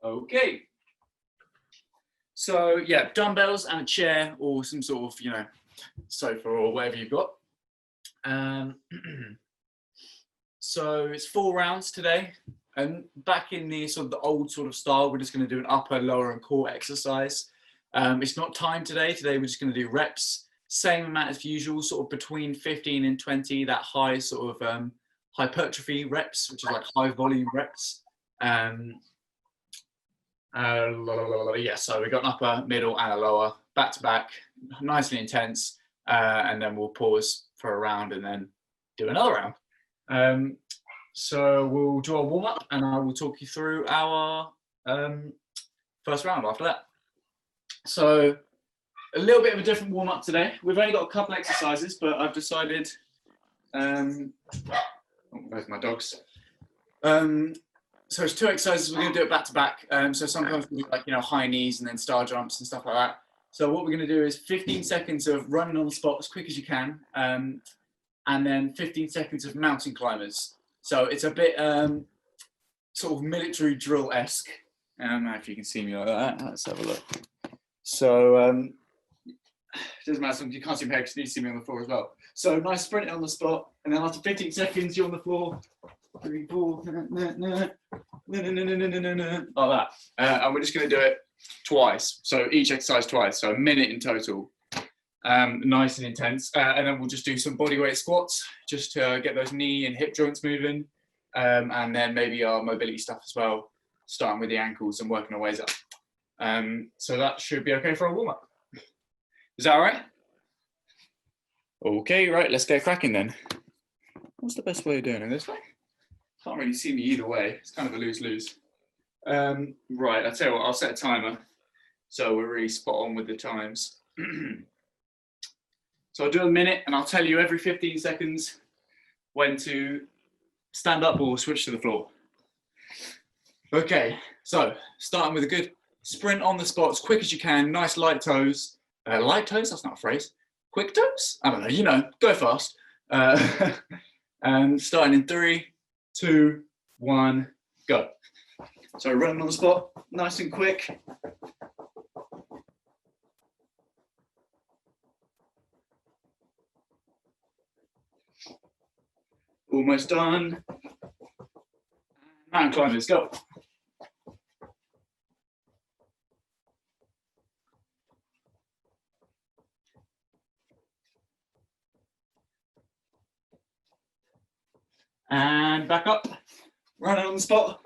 Okay. So yeah, dumbbells and a chair or some sort of, sofa or whatever you've got. So it's 4 rounds today. And back in the sort of the old sort of style, we're just going to do an upper, lower, and core exercise. It's not time today. Today we're just going to do reps, same amount as usual, sort of between 15 and 20. That high sort of hypertrophy reps, which is like high volume reps. Yeah, so we've got an upper, middle, and a lower, back to back, nicely intense, and then we'll pause for a round and then do another round. So we'll do our warm up, and I will talk you through our first round after that. So a little bit of a different warm up today. We've only got a couple exercises, but I've decided. Oh, there's my dogs. So it's 2 exercises. We're going to do it back to back. So sometimes we do like high knees and then star jumps and stuff like that. So what we're going to do is 15 seconds of running on the spot as quick as you can, and then 15 seconds of mountain climbers. So it's a bit sort of military drill-esque. I don't know if you can see me like that. Let's have a look. So it doesn't matter, you can't see my head because you need to see me on the floor as well. So nice sprinting on the spot, and then after 15 seconds you're on the floor. 3, 4, like that. And we're just going to do it twice. So each exercise twice, so a minute in total. Nice and intense. And then we'll just do some bodyweight squats just to get those knee and hip joints moving. And then maybe our mobility stuff as well, starting with the ankles and working our ways up. So that should be okay for a warm-up. Is that all right? Okay, right, let's get cracking then. What's the best way of doing it? This way? Can't really see me either way. It's kind of a lose-lose. Right, I'll tell you what, I'll set a timer so we're really spot on with the times. So I'll do a minute and I'll tell you every 15 seconds when to stand up or switch to the floor. Okay, so starting with a good sprint on the spot as quick as you can, nice light toes. Light toes, that's not a phrase. Quick toes? I don't know, go fast. And starting in 3, 2, 1, go. So running on the spot, nice and quick. Almost done. Mountain climbers, go. And back up, running on the spot.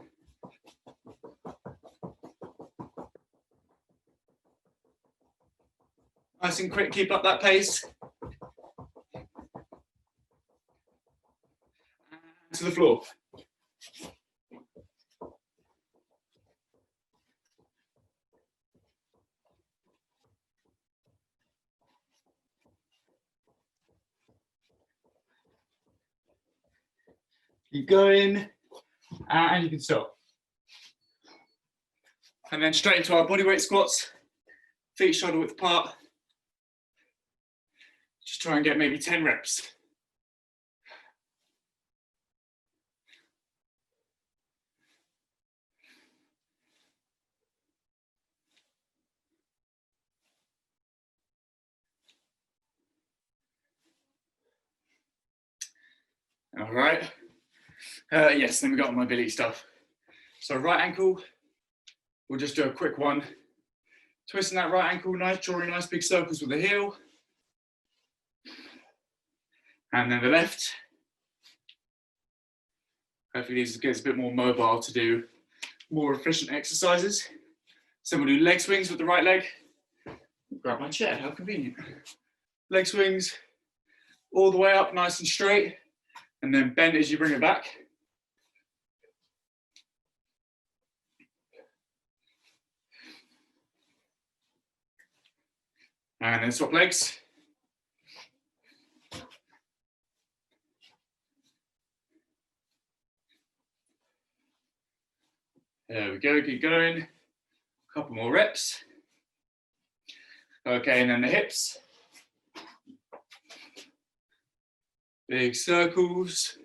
Nice and quick, keep up that pace. And to the floor. Keep going, and you can stop. And then straight into our bodyweight squats, feet shoulder width apart. Just try and get maybe 10 reps. All right. Yes, then we got mobility stuff. So right ankle, we'll just do a quick one. Twisting that right ankle, nice, drawing nice big circles with the heel. And then the left. Hopefully this gets a bit more mobile to do more efficient exercises. So we'll do leg swings with the right leg. Grab my chair, how convenient. Leg swings all the way up, nice and straight. And then bend as you bring it back. And then swap legs. There we go, keep going. A couple more reps. Okay, and then the hips. Big circles.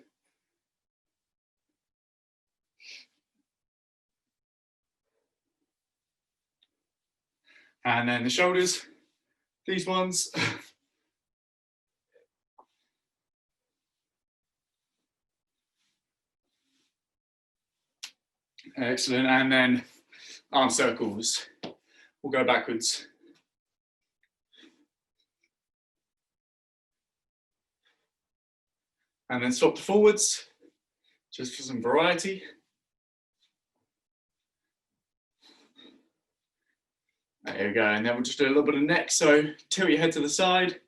And then the shoulders, these ones. Excellent. And then arm circles. We'll go backwards. And then swap to forwards, just for some variety. There we go. And then we'll just do a little bit of neck. So tilt your head to the side,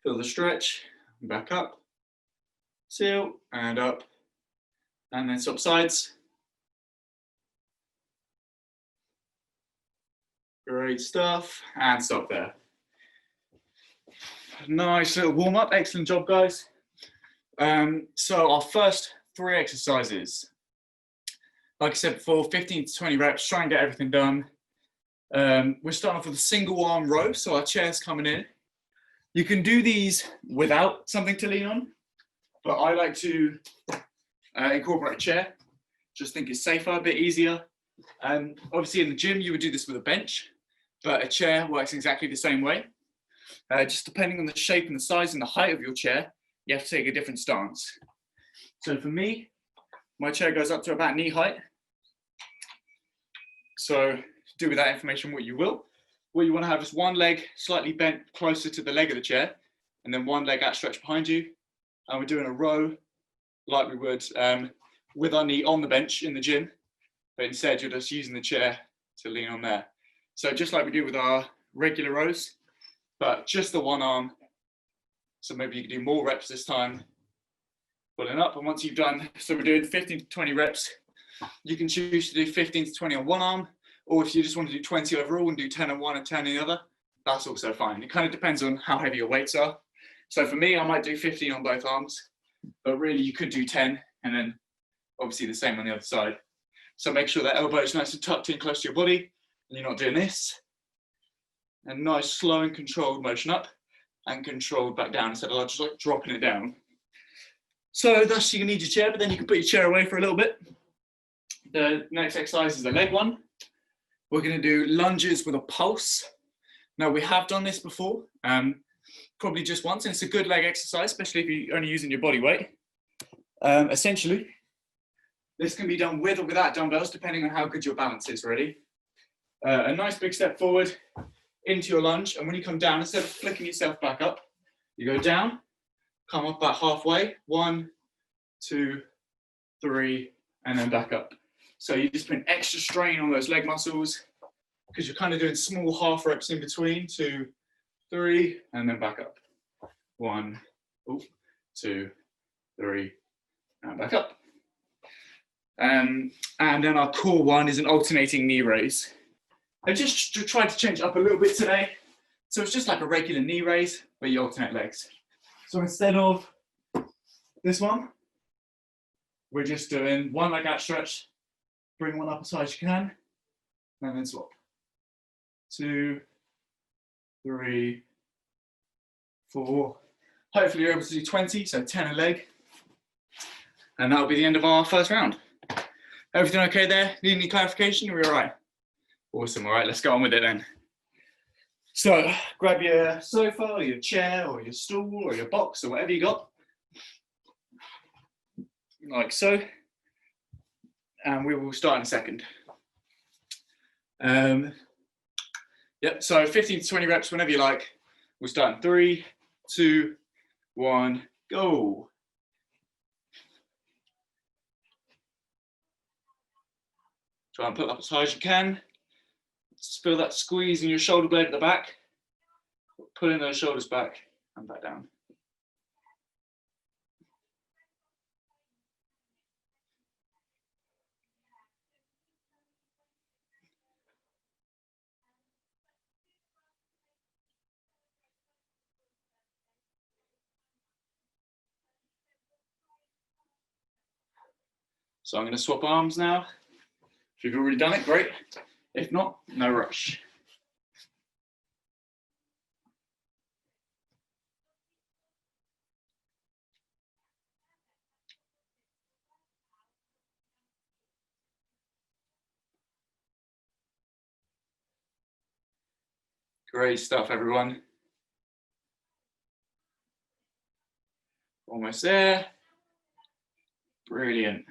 feel the stretch, back up, tilt, and up, and then swap sides. Great stuff. And stop there. Nice little warm up. Excellent job, guys. So our first 3 exercises, like I said before, 15 to 20 reps, try and get everything done. We're starting off with a single arm row, so our chair's coming in. You can do these without something to lean on, but I like to incorporate a chair. Just think it's safer, a bit easier. Obviously in the gym, you would do this with a bench, but a chair works exactly the same way. Just depending on the shape and the size and the height of your chair, you have to take a different stance. So for me, my chair goes up to about knee height. So do with that information what you will. What you want to have is one leg slightly bent closer to the leg of the chair, and then one leg outstretched behind you. And we're doing a row like we would with our knee on the bench in the gym, but instead you're just using the chair to lean on there. So just like we do with our regular rows, but just the one arm. So maybe you can do more reps this time, pulling up. And once you've done, so we're doing 15 to 20 reps, you can choose to do 15 to 20 on one arm, or if you just want to do 20 overall and do 10 on one and 10 on the other, that's also fine. It kind of depends on how heavy your weights are. So for me, I might do 15 on both arms, but really you could do 10 and then obviously the same on the other side. So make sure that elbow is nice and tucked in close to your body and you're not doing this. And nice slow and controlled motion up and controlled back down instead of just like dropping it down. So thus you can need your chair, but then you can put your chair away for a little bit. The next exercise is the leg one. We're going to do lunges with a pulse. Now we have done this before, probably just once, and it's a good leg exercise, especially if you're only using your body weight. Essentially, this can be done with or without dumbbells, depending on how good your balance is, really. A nice big step forward into your lunge, and when you come down, instead of flicking yourself back up, you go down, come up about halfway, 1, 2, 3, and then back up. So you just put extra strain on those leg muscles because you're kind of doing small half reps in between, 2, 3, and then back up. 1, 2, 3, and back up. And then our core one is an alternating knee raise. I just tried to change it up a little bit today. So it's just like a regular knee raise where you alternate legs. So instead of this one, we're just doing one leg outstretched, bring one up as high as you can, and then swap. 2, 3, 4. Hopefully you're able to do 20, so 10 a leg. And that'll be the end of our first round. Everything okay there? Need any clarification? Are we all right? Awesome. All right, let's go on with it then. So grab your sofa or your chair or your stool or your box or whatever you got. Like so. And we will start in a second. Yep, so 15 to 20 reps whenever you like. We'll start in 3, 2, 1, go. Try and pull up as high as you can. Just feel that squeeze in your shoulder blade at the back. Pulling those shoulders back and back down. So I'm going to swap arms now. If you've already done it, great. If not, no rush. Great stuff, everyone. Almost there. Brilliant.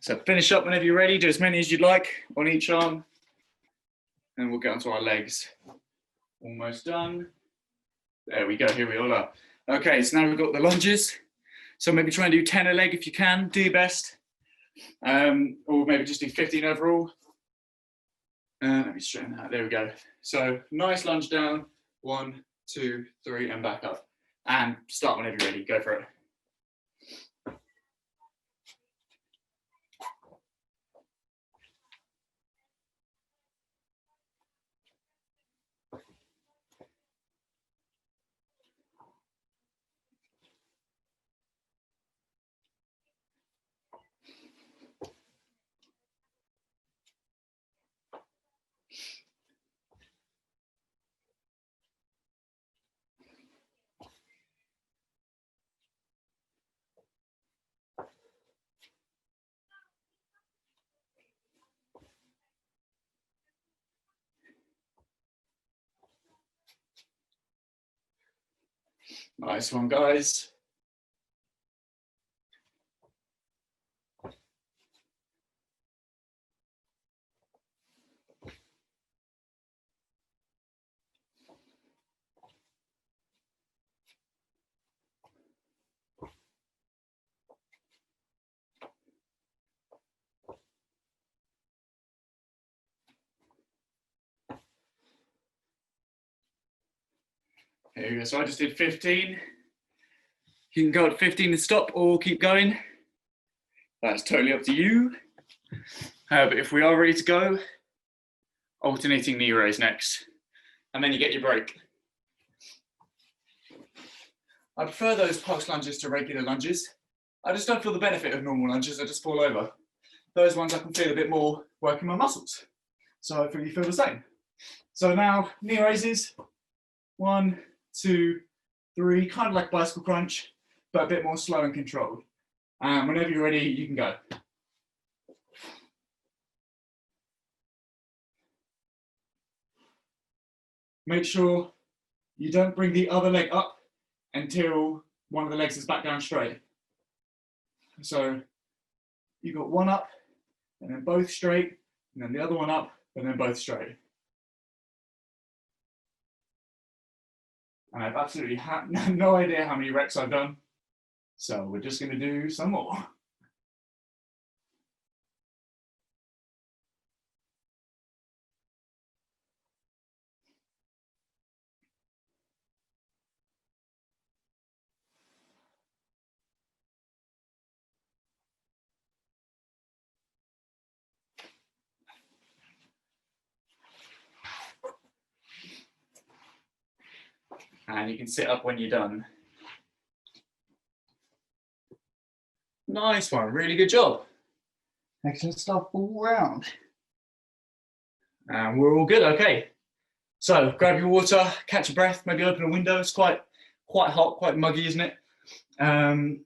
So finish up whenever you're ready. Do as many as you'd like on each arm. And we'll get onto our legs. Almost done. There we go, here we all are. Okay, so now we've got the lunges. So maybe try and do 10 a leg if you can, do your best. Or maybe just do 15 overall. Let me straighten that, there we go. So nice lunge down, 1, 2, 3, and back up. And start whenever you're ready, go for it. Nice one, guys. Here we go, so I just did 15. You can go at 15 and stop or keep going. That's totally up to you. But if we are ready to go, alternating knee raise next. And then you get your break. I prefer those pulse lunges to regular lunges. I just don't feel the benefit of normal lunges, I just fall over. Those ones I can feel a bit more working my muscles. So hopefully you feel the same. So now knee raises, 1, 2, 3, kind of like bicycle crunch, but a bit more slow and controlled. And whenever you're ready, you can go. Make sure you don't bring the other leg up until one of the legs is back down straight. So you've got one up, and then both straight, and then the other one up, and then both straight. And I've absolutely no idea how many reps I've done, so we're just going to do some more. And you can sit up when you're done. Nice one, really good job. Excellent stuff all round. And we're all good, okay. So grab your water, catch your breath, maybe open a window. It's quite hot, quite muggy, isn't it?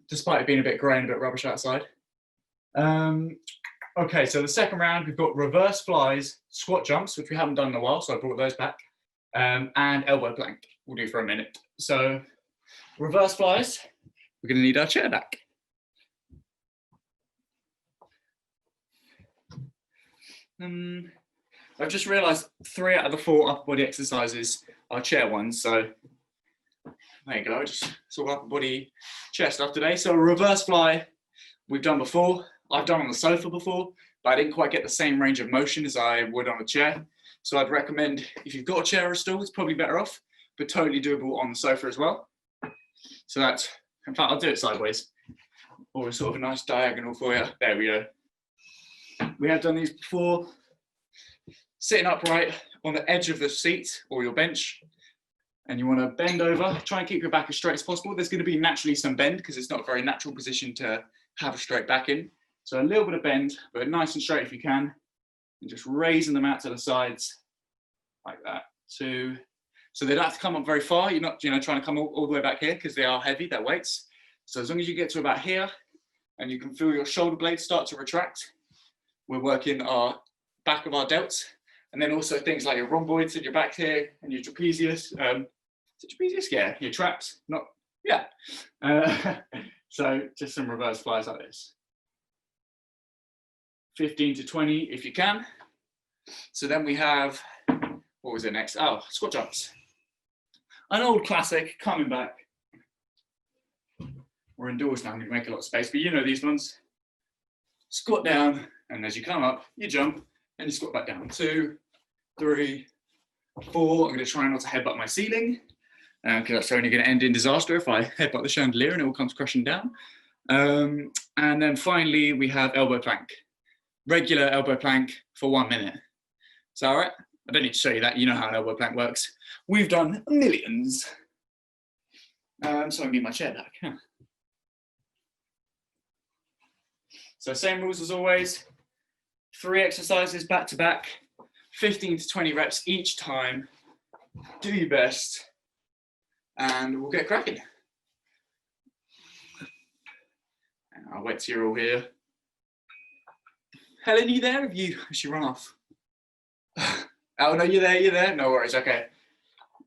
Despite it being a bit grey and a bit rubbish outside. Okay, so the second round, we've got reverse flies, squat jumps, which we haven't done in a while, so I brought those back, and elbow plank. We'll do for a minute. So reverse flies, we're going to need our chair back. I've just realised 3 out of the 4 upper body exercises are chair ones, so there you go. Just sort of upper body chair stuff today. So a reverse fly we've done before. I've done on the sofa before, but I didn't quite get the same range of motion as I would on a chair. So I'd recommend, if you've got a chair or a stool, it's probably better off, but totally doable on the sofa as well. So that's, in fact, I'll do it sideways, or a sort of a nice diagonal for you. There we go. We have done these before. Sitting upright on the edge of the seat or your bench, and you want to bend over. Try and keep your back as straight as possible. There's going to be naturally some bend because it's not a very natural position to have a straight back in. So a little bit of bend, but nice and straight if you can, and just raising them out to the sides like that. 2. So they don't have to come up very far. You're not, trying to come all the way back here because they are heavy, they're weights. So as long as you get to about here, and you can feel your shoulder blades start to retract, we're working our back of our delts. And then also things like your rhomboids at your back here and your trapezius. Is it trapezius? Yeah, your traps, not, yeah. So just some reverse flies like this. 15 to 20 if you can. So then we have, what was it next? Oh, squat jumps. An old classic coming back. We're indoors now, I'm going to make a lot of space, but you know these ones. Squat down, and as you come up, you jump, and you squat back down. 2, 3, 4. I'm going to try not to headbutt my ceiling, because that's only going to end in disaster if I headbutt the chandelier and it all comes crashing down. And then finally, we have elbow plank. Regular elbow plank for 1 minute. Is that all right? I don't need to show you that. You know how an elbow plank works. We've done millions. So I need my chair back. Huh? So same rules as always. 3 exercises back to back, 15 to 20 reps each time. Do your best, and we'll get cracking. And our wets are all here. Helen, you there? Have you? She run off. Oh no, you're there. You're there. No worries. Okay.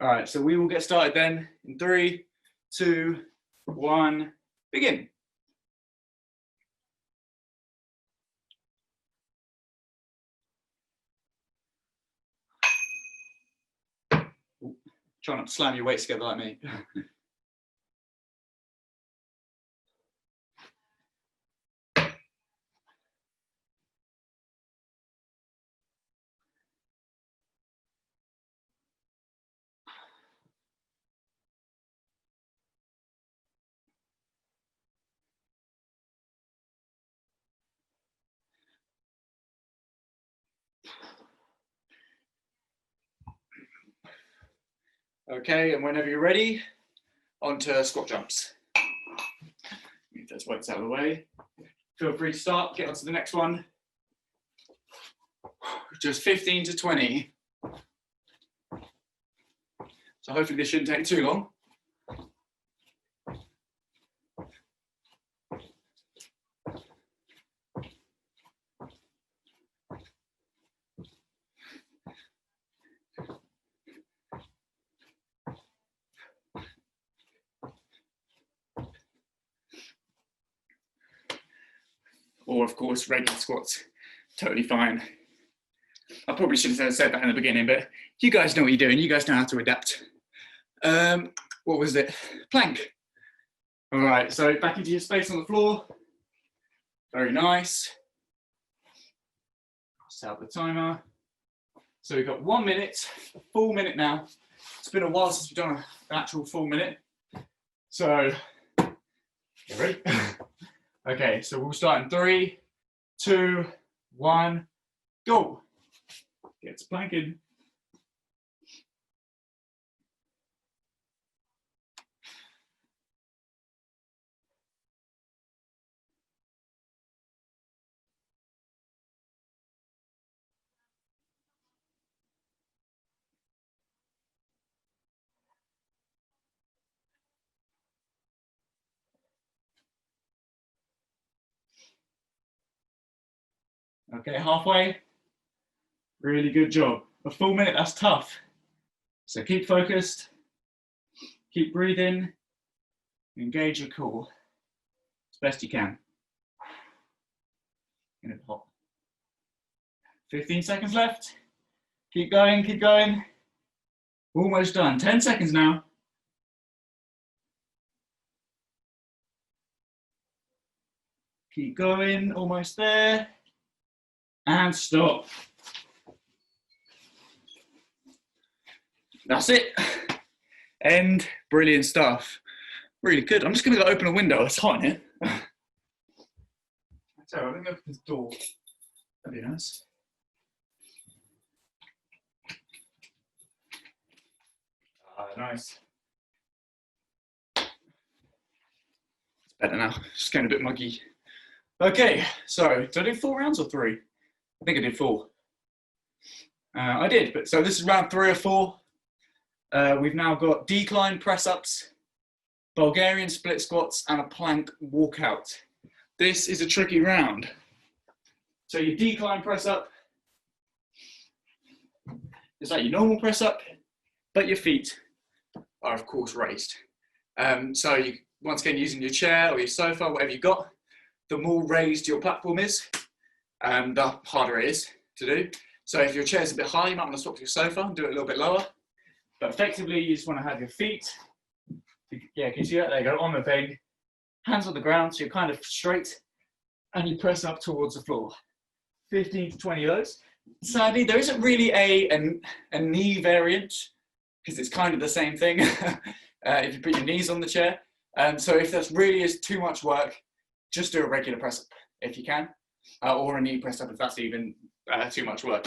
All right. So we will get started then in 3, 2, 1, begin. Try not to slam your weights together like me. Okay, and whenever you're ready, onto squat jumps. Move those weights out of the way. Feel free to start, get on to the next one. Just 15 to 20. So hopefully this shouldn't take too long. Or of course, regular squats, totally fine. I probably should have said that in the beginning, but you guys know what you're doing. You guys know how to adapt. What was it? Plank. All right, so back into your space on the floor. Very nice. Set up the timer. So we've got 1 minute, a full minute now. It's been a while since we've done an actual full minute. So, you ready? Okay, so we'll start in 3, 2, 1, go. Get to planking. Okay, halfway. Really good job. A full minute, that's tough. So keep focused, keep breathing, engage your core as best you can. In a pot. 15 seconds left. Keep going, keep going. Almost done. 10 seconds now. Keep going, almost there. And stop. That's it. End. Brilliant stuff. Really good. I'm just going to go open a window. It's hot in here. So let me open this door. That'd be nice. Nice. It's better now. Just getting a bit muggy. Okay, so did I do 4 rounds or 3? I think I did 4. I did, but so this is round 3 or 4. We've now got decline press-ups, Bulgarian split squats, and a plank walkout. This is a tricky round. So you decline press up, It's like your normal press up, but your feet are of course raised. So you, once again, using your chair or your sofa, whatever you've got, the more raised your platform is, the harder it is to do. So if your chair's a bit high, you might want to swap to your sofa and do it a little bit lower. But effectively, you just want to have your feet, yeah, can you see that? There you go, on the thing, hands on the ground, so you're kind of straight, and you press up towards the floor. 15 to 20 of those. Sadly, there isn't really a knee variant, because it's kind of the same thing if you put your knees on the chair. So if that really is too much work, just do a regular press up if you can, or a knee press up if that's even too much work.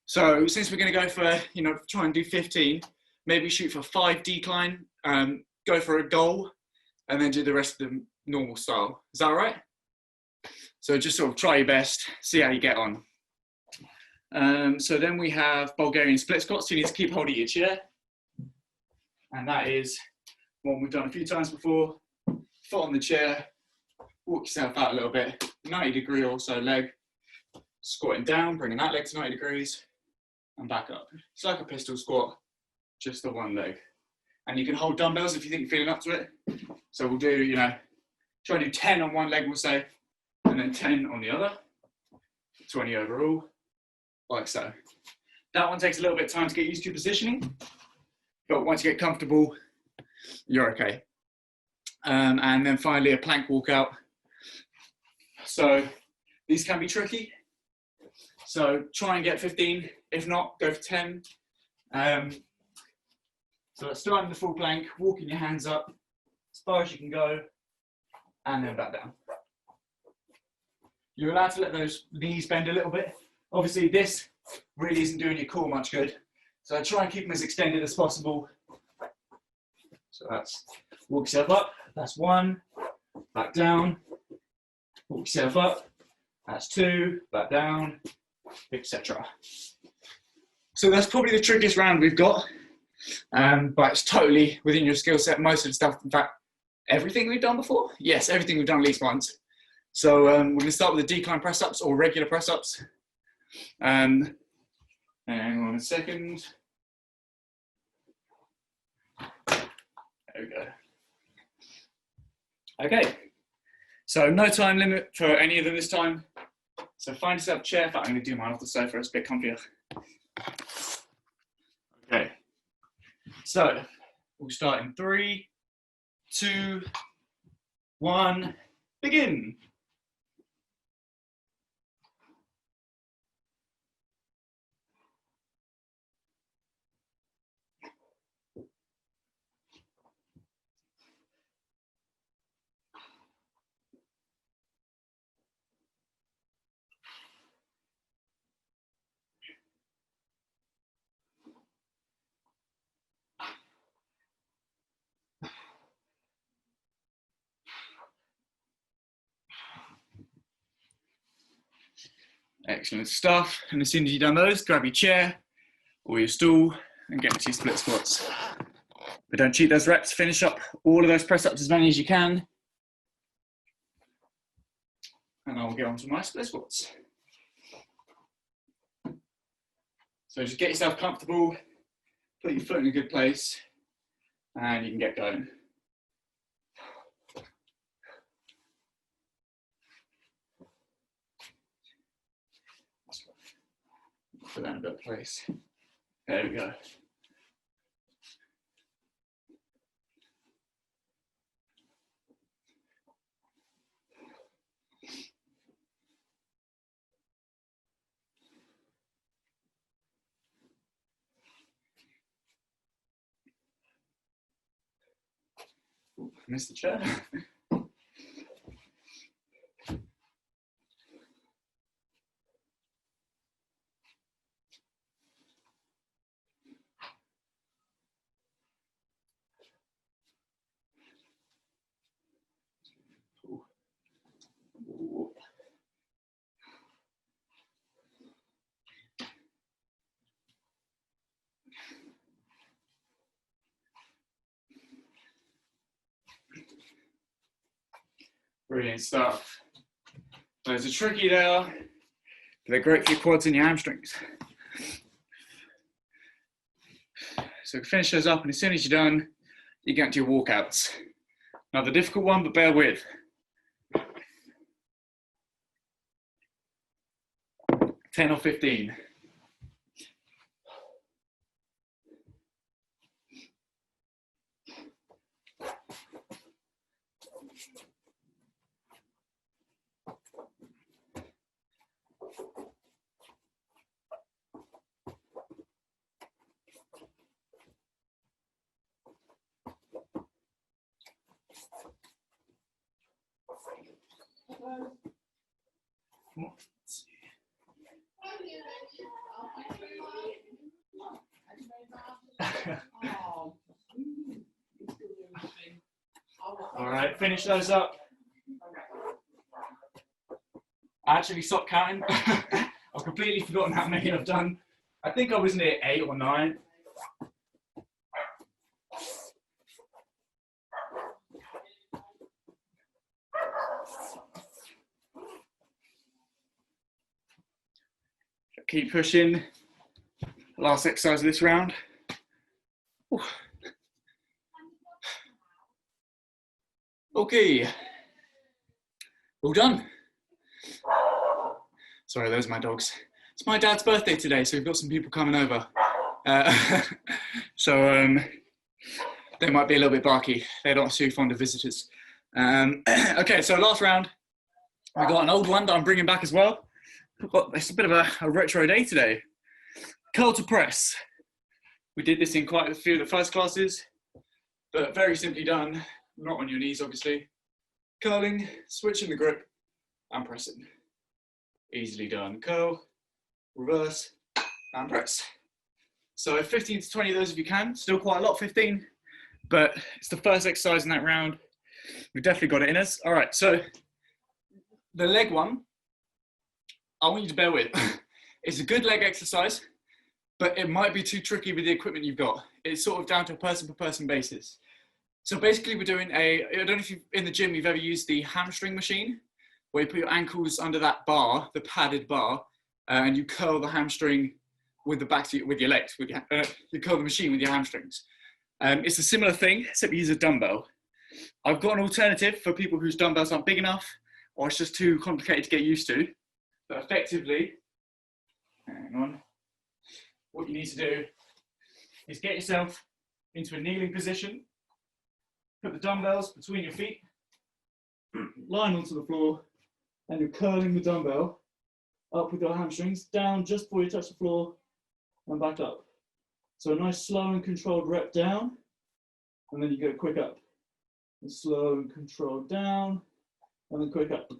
So since we're going to go for, try and do 15, maybe shoot for 5 decline, go for a goal, and then do the rest of the normal style. Is that all right? So just sort of try your best, see how you get on. So then we have Bulgarian split squats. You need to keep holding your chair. And that is one we've done a few times before. Foot on the chair, walk yourself out a little bit, 90 degree or so leg, squatting down, bringing that leg to 90 degrees, and back up. It's like a pistol squat, just the one leg. And you can hold dumbbells if you think you're feeling up to it. So we'll do, try to do 10 on one leg, we'll say, and then 10 on the other, 20 overall, like so. That one takes a little bit of time to get used to positioning, but once you get comfortable, you're okay. And then finally a plank walkout. So these can be tricky. So try and get 15, if not, go for 10. So let's start in the full plank, walking your hands up as far as you can go, and then back down. You're allowed to let those knees bend a little bit. Obviously this really isn't doing your core much good. So try and keep them as extended as possible. So that's walk yourself up, that's 1, back down, walk yourself up, that's 2, back down, etc. So that's probably the trickiest round we've got, but it's totally within your skill set. Most of the stuff, in fact, everything we've done before? Yes, everything we've done at least once. So we're going to start with the decline press-ups or regular press-ups. Hang on a second. There we go. Okay, so no time limit for any of them this time. So find yourself a chair. In fact, I'm going to do mine off the sofa, it's a bit comfier. Okay, so we'll start in 3, 2, 1, begin. Excellent stuff. And as soon as you've done those, grab your chair or your stool and get into your split squats. But don't cheat those reps. Finish up all of those press ups as many as you can. And I'll get on to my split squats. So just get yourself comfortable, put your foot in a good place, and you can get going. Put that in a good place. There we go. Ooh, missed the chair. Brilliant stuff. Those are tricky there, but they're great for your quads and your hamstrings. So finish those up, and as soon as you're done, you get to your walkouts. Another difficult one, but bear with. 10 or 15. All right, finish those up. I actually stopped counting. I've completely forgotten how many I've done. I think I was near 8 or 9. Keep pushing. Last exercise of this round. Ooh. Okay, all done. Sorry, those are my dogs. It's my dad's birthday today, so we've got some people coming over. So they might be a little bit barky. They're not too fond of visitors. Okay, so last round. We got an old one that I'm bringing back as well. It's a bit of a retro day today. Curl to press. We did this in quite a few of the first classes, but very simply done. Not on your knees, obviously. Curling, switching the grip, and pressing. Easily done. Curl, reverse, and press. So 15 to 20 of those if you can. Still quite a lot, 15, but it's the first exercise in that round. We've definitely got it in us. All right, so the leg one, I want you to bear with. It's a good leg exercise, but it might be too tricky with the equipment you've got. It's sort of down to a person-per-person basis. So basically we're doing I don't know if you've, in the gym, you've ever used the hamstring machine, where you put your ankles under that bar, the padded bar, and you curl the hamstring with the back, with your legs, you curl the machine with your hamstrings. It's a similar thing, except you use a dumbbell. I've got an alternative for people whose dumbbells aren't big enough, or it's just too complicated to get used to. But effectively, hang on, what you need to do is get yourself into a kneeling position, put the dumbbells between your feet, line onto the floor, and you're curling the dumbbell up with your hamstrings, down just before you touch the floor, and back up. So a nice slow and controlled rep down, and then you go quick up. And slow and controlled down, and then quick up.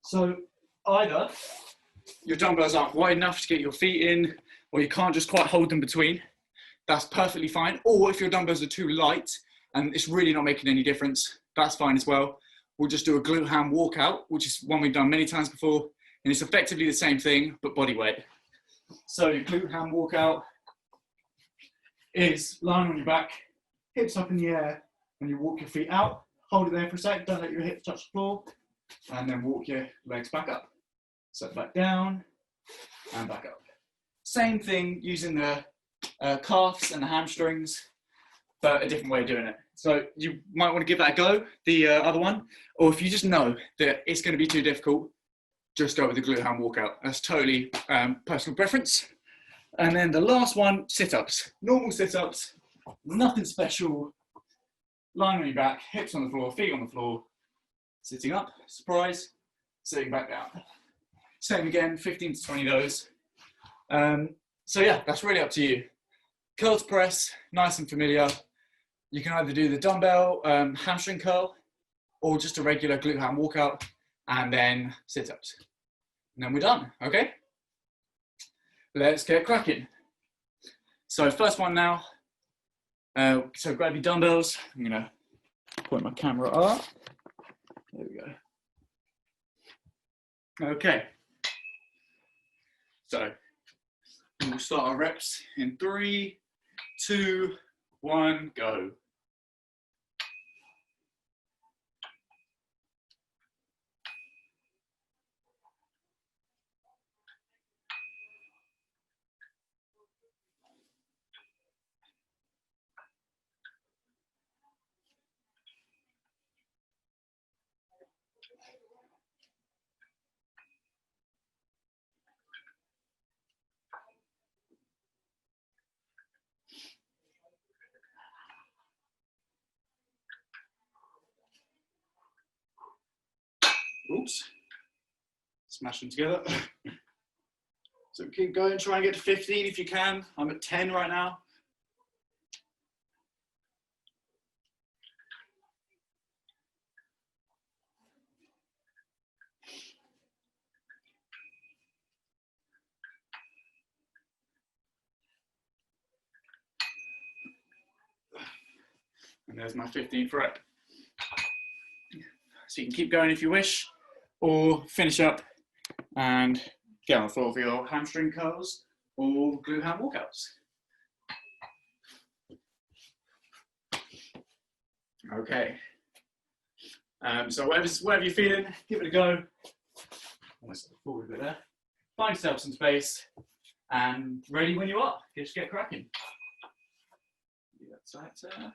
So either your dumbbells aren't wide enough to get your feet in, or you can't just quite hold them between. That's perfectly fine. Or if your dumbbells are too light and it's really not making any difference, that's fine as well. We'll just do a glute ham walkout, which is one we've done many times before, and it's effectively the same thing, but body weight. So your glute ham walkout is lying on your back, hips up in the air, and you walk your feet out, hold it there for a sec, don't let your hips touch the floor, and then walk your legs back up. So back down, and back up. Same thing using the calves and the hamstrings, but a different way of doing it. So you might want to give that a go, the other one, or if you just know that it's going to be too difficult, just go with the glute ham walkout. That's totally personal preference. And then the last one, sit-ups. Normal sit-ups, nothing special. Lying on your back, hips on the floor, feet on the floor, sitting up, surprise, sitting back down. Same again, 15 to 20 of those. So yeah, that's really up to you. Curl to press, nice and familiar. You can either do the dumbbell hamstring curl or just a regular glute ham walkout and then sit-ups. And then we're done, okay? Let's get cracking. So first one now. So grab your dumbbells. I'm gonna point my camera up. There we go. Okay. So we'll start our reps in 3, 2, 1, go. Oops. Smash them together. So keep going, try and get to 15 if you can. I'm at 10 right now. And there's my 15th rep. So you can keep going if you wish, or finish up and get on the floor for your hamstring curls or glute ham walkouts. Okay. So whatever you're feeling, give it a go. Almost forward a bit there. Find yourself some space and ready when you are. Just get cracking. That's right. There we go.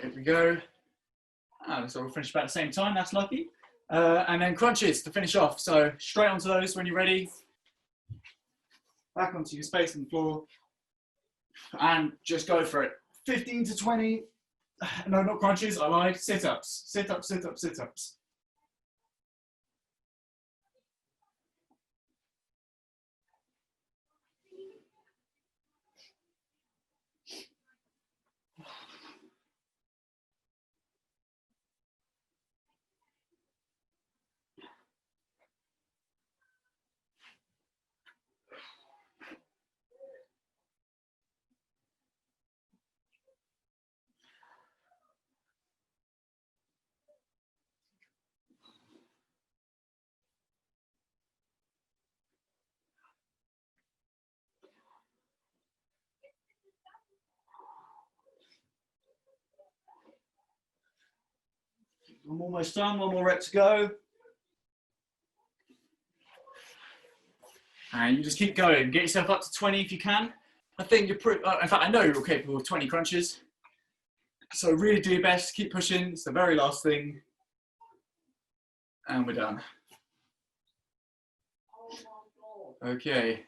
There we go. So we'll finish about the same time, that's lucky. And then crunches to finish off. So straight onto those when you're ready. Back onto your space on the floor. And just go for it. 15 to 20. No, not crunches, I lied. Sit-ups. Sit-ups, sit-ups, sit-ups. I'm almost done, one more rep to go. And you just keep going, get yourself up to 20 if you can. I think you're pretty, in fact, I know you're capable of 20 crunches. So really do your best, keep pushing, it's the very last thing. And we're done. Okay.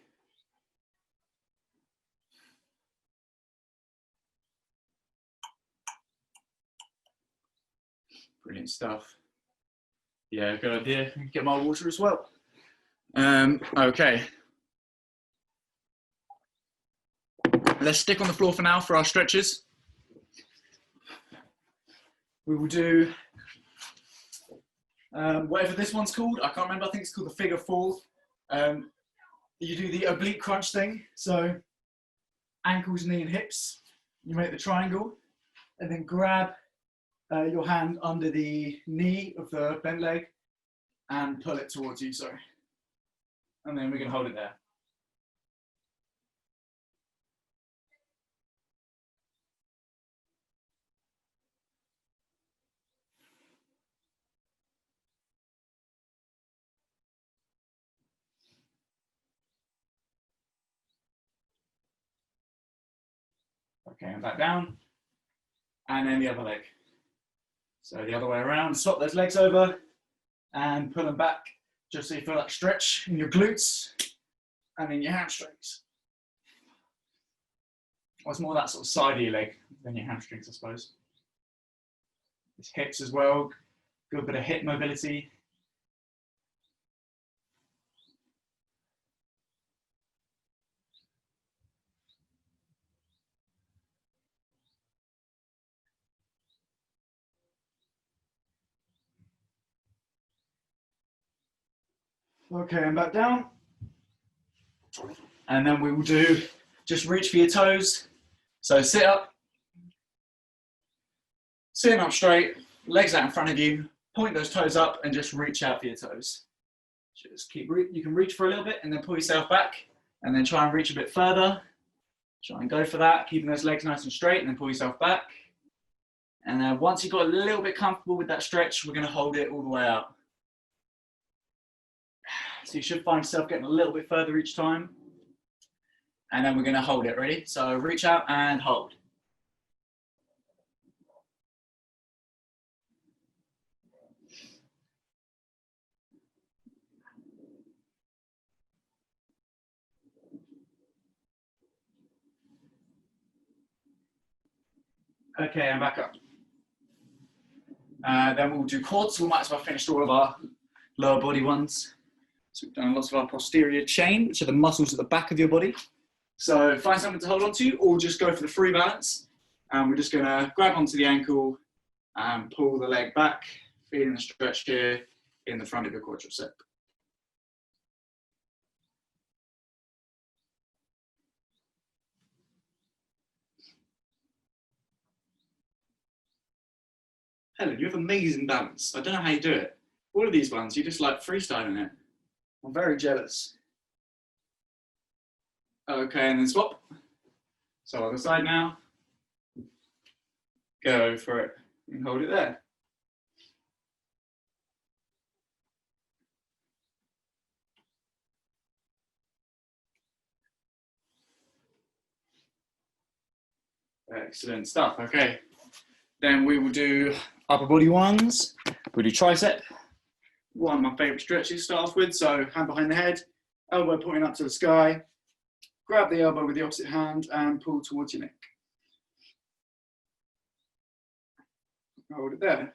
Brilliant stuff. Yeah, good idea. Get my water as well. Okay. Let's stick on the floor for now for our stretches. We will do whatever this one's called. I can't remember. I think it's called the figure four. You do the oblique crunch thing. So ankles, knee, and hips. You make the triangle, and then grab your hand under the knee of the bent leg and pull it towards you. Sorry. And then we can hold it there. Okay, and back down. And then the other leg. So the other way around, swap those legs over and pull them back just so you feel that stretch in your glutes and in your hamstrings. Well, it's more that sort of side of your leg than your hamstrings, I suppose. It's hips as well. Good bit of hip mobility. Okay, and back down. And then we will do, just reach for your toes. So sit up, sitting up straight, legs out in front of you, point those toes up and just reach out for your toes. Just keep, you can reach for a little bit and then pull yourself back and then try and reach a bit further. Try and go for that, keeping those legs nice and straight and then pull yourself back. And then once you've got a little bit comfortable with that stretch, we're gonna hold it all the way out. So you should find yourself getting a little bit further each time. And then we're gonna hold it, ready? So reach out and hold. Okay, and back up. Then we'll do quads. We might as well finish all of our lower body ones. So we've done lots of our posterior chain, which are the muscles at the back of your body. So find something to hold on to, or just go for the free balance. And we're just gonna grab onto the ankle and pull the leg back, feeling the stretch here in the front of your quadricep. Helen, you have amazing balance. I don't know how you do it. All of these ones, you're just like freestyling it. I'm very jealous. Okay, and then swap. So other side now. Go for it and hold it there. Excellent stuff. Okay, then we will do upper body ones. We'll do tricep. One of my favorite stretches to start off with. So hand behind the head, elbow pointing up to the sky. Grab the elbow with the opposite hand and pull towards your neck. Hold it there.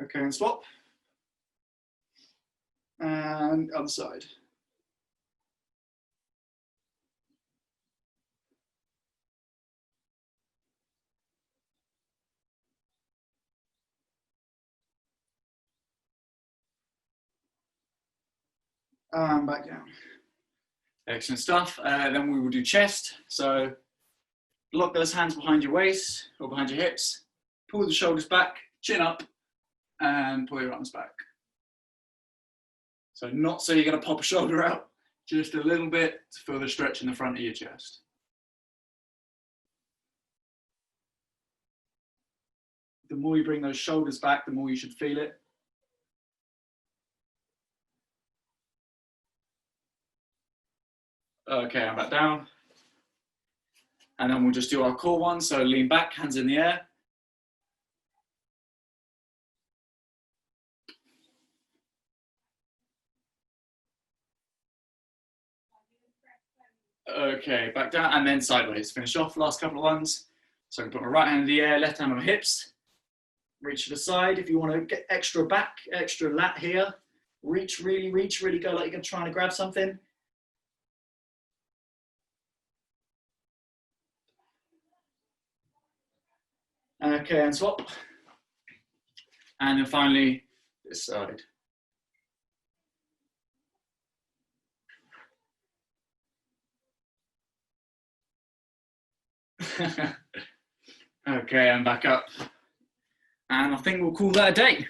Okay, and swap. And other side. And back down. Excellent stuff. Then we will do chest. So lock those hands behind your waist or behind your hips. Pull the shoulders back, chin up, and pull your arms back. So not so you're going to pop a shoulder out, just a little bit to feel the stretch in the front of your chest. The more you bring those shoulders back, the more you should feel it. Okay, I'm back down. And then we'll just do our core one. So lean back, hands in the air. Okay, back down and then sideways. Finish off, last couple of ones. So I can put my right hand in the air, left hand on my hips. Reach to the side. If you want to get extra back, extra lat here, reach, really go like you're trying to grab something. Okay, and swap. And then finally, this side. Okay, I'm back up. And I think we'll call that a day.